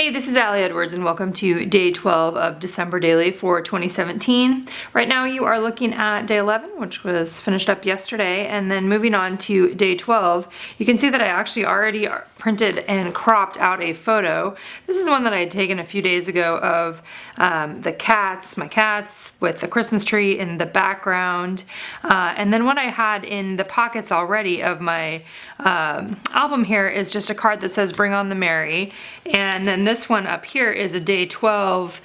Hey, this is Allie Edwards and welcome to day 12 of December Daily for 2017. Right now you are looking at day 11, which was finished up yesterday, and then moving on to day 12. You can see that I actually already printed and cropped out a photo. This is one that I had taken a few days ago of my cats with the Christmas tree in the background. And then what I had in the pockets already of my album here is just a card that says "Bring on the Merry," and then this one up here is a day 12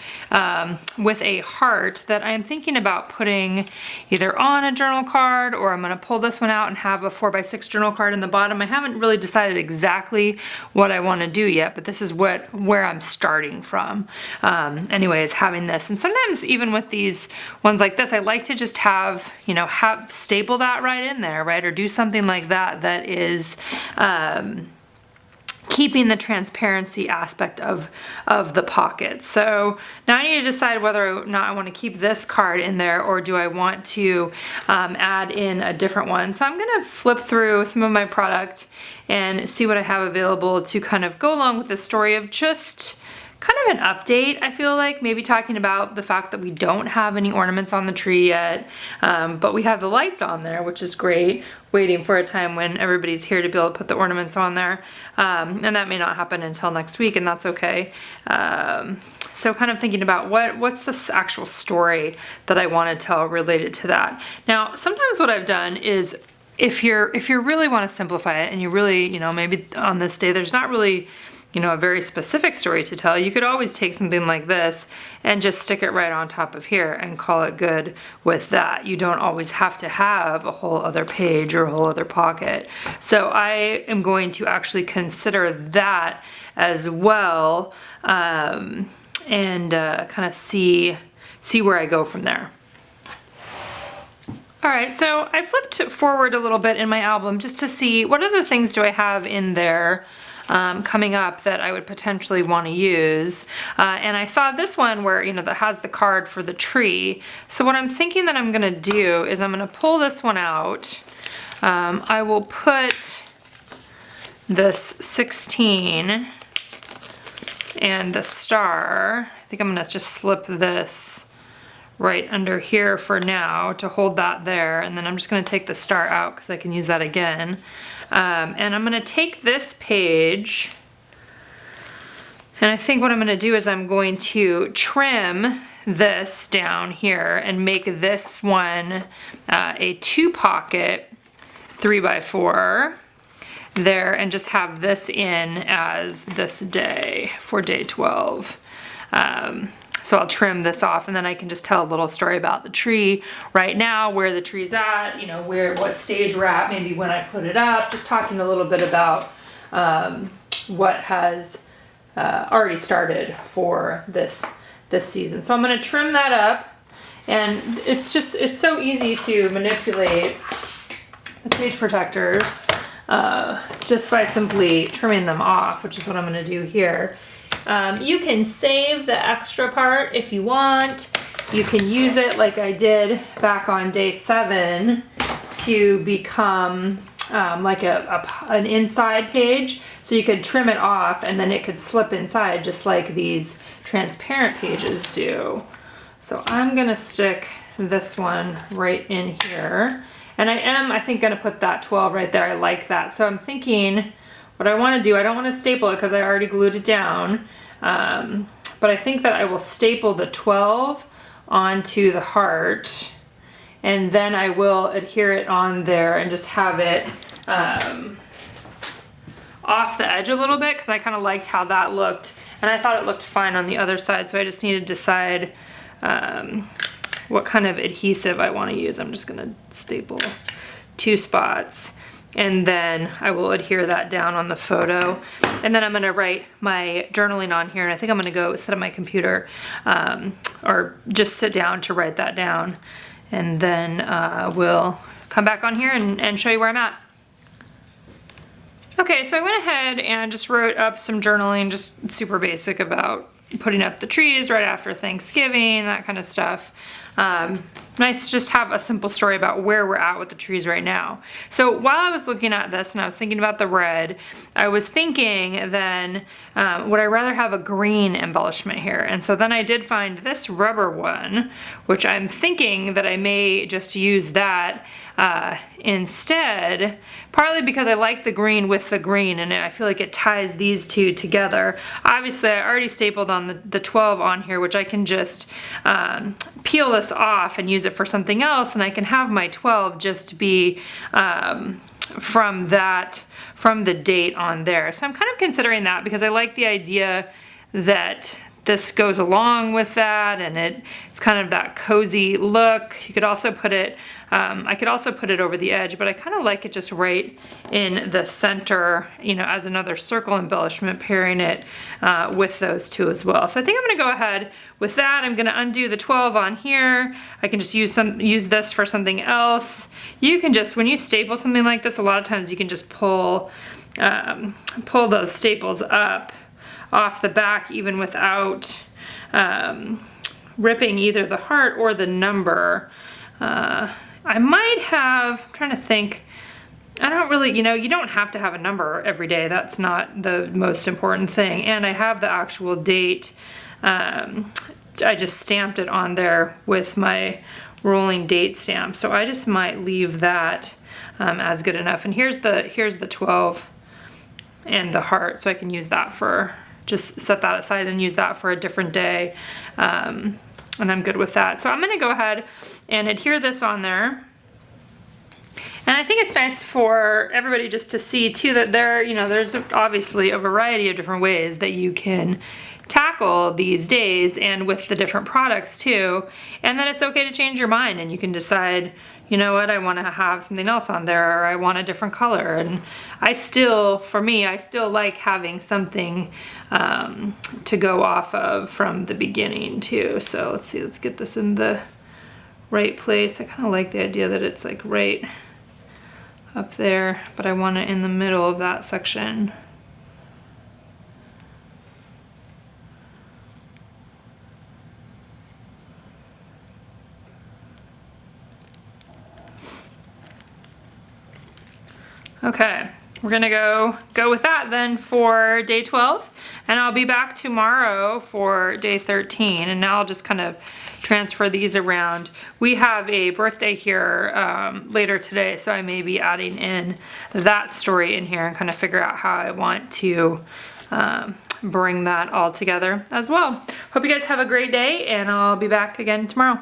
with a heart that I'm thinking about putting either on a journal card, or I'm going to pull this one out and have a 4x6 journal card in the bottom. I haven't really decided exactly what I want to do yet, but this is where I'm starting from. Anyways, having this, and sometimes even with these ones like this, I like to just have, staple that right in there, right? Or do something like that that is keeping the transparency aspect of the pocket. So now I need to decide whether or not I want to keep this card in there, or do I want to add in a different one. So I'm going to flip through some of my product and see what I have available to kind of go along with the story of just kind of an update. I feel like maybe talking about the fact that we don't have any ornaments on the tree yet, but we have the lights on there, which is great, waiting for a time when everybody's here to be able to put the ornaments on there, and that may not happen until next week, and that's okay. So kind of thinking about what's the actual story that I want to tell related to that. Now, sometimes what I've done is, if you really want to simplify it, and you really, maybe on this day there's not really a very specific story to tell, you could always take something like this and just stick it right on top of here and call it good with that. You don't always have to have a whole other page or a whole other pocket. So I am going to actually consider that as well, and kind of see where I go from there. Alright, so I flipped forward a little bit in my album just to see what other things do I have in there coming up that I would potentially want to use. And I saw this one where, that has the card for the tree. So what I'm thinking that I'm going to do is I'm going to pull this one out. I will put this 16 and the star. I think I'm going to just slip this right under here for now to hold that there, and then I'm just going to take the star out because I can use that again. And I'm going to take this page, and I think what I'm going to do is I'm going to trim this down here and make this one a 2-pocket 3x4 there, and just have this in as this day for day 12. So I'll trim this off, and then I can just tell a little story about the tree right now, where the tree's at, what stage we're at, maybe when I put it up, just talking a little bit about what has already started for this season. So I'm going to trim that up, and it's so easy to manipulate the page protectors just by simply trimming them off, which is what I'm going to do here. You can save the extra part if you want. You can use it like I did back on day 7 to become like an inside page. So you could trim it off and then it could slip inside just like these transparent pages do. So I'm going to stick this one right in here. And I think going to put that 12 right there. I like that. So I'm thinking what I want to do, I don't want to staple it because I already glued it down, but I think that I will staple the 12 onto the heart, and then I will adhere it on there and just have it off the edge a little bit, because I kind of liked how that looked, and I thought it looked fine on the other side, so I just need to decide what kind of adhesive I want to use. I'm just going to staple 2 spots. And then I will adhere that down on the photo. And then I'm going to write my journaling on here. And I think I'm going to go sit at my computer or just sit down to write that down. And then we'll come back on here and show you where I'm at. Okay, so I went ahead and just wrote up some journaling, just super basic about putting up the trees right after Thanksgiving, that kind of stuff. Nice to just have a simple story about where we're at with the trees right now. So while I was looking at this and I was thinking about the red, I was thinking then, would I rather have a green embellishment here? And so then I did find this rubber one, which I'm thinking that I may just use that instead, partly because I like the green with the green and I feel like it ties these two together. Obviously I already stapled on the 12 on here, which I can just peel this off and use it for something else, and I can have my 12 just be from the date on there. So I'm kind of considering that because I like the idea that this goes along with that, and it's kind of that cozy look. You could also put it, I could also put it over the edge, but I kind of like it just right in the center, you know, as another circle embellishment, pairing it with those two as well. So I think I'm gonna go ahead with that. I'm gonna undo the 12 on here. I can just use this for something else. You can just, when you staple something like this, a lot of times you can just pull those staples up off the back even without ripping either the heart or the number. I might have, I'm trying to think, I don't really, you know, you don't have to have a number every day. That's not the most important thing. And I have the actual date. I just stamped it on there with my rolling date stamp. So I just might leave that as good enough. And here's the 12 and the heart. So I can use that for, just set that aside and use that for a different day. And I'm good with that. So I'm gonna go ahead and adhere this on there. And I think it's nice for everybody just to see too that there's obviously a variety of different ways that you can tackle these days and with the different products too. And then it's okay to change your mind and you can decide, you know what, I want to have something else on there, or I want a different color. And for me, I still like having something to go off of from the beginning too. So let's see, let's get this in the right place. I kind of like the idea that it's like right up there, but I want it in the middle of that section. Okay, we're gonna go with that then for day 12, and I'll be back tomorrow for day 13, and now I'll just kind of transfer these around. We have a birthday here later today, so I may be adding in that story in here and kind of figure out how I want to bring that all together as well. Hope you guys have a great day, and I'll be back again tomorrow.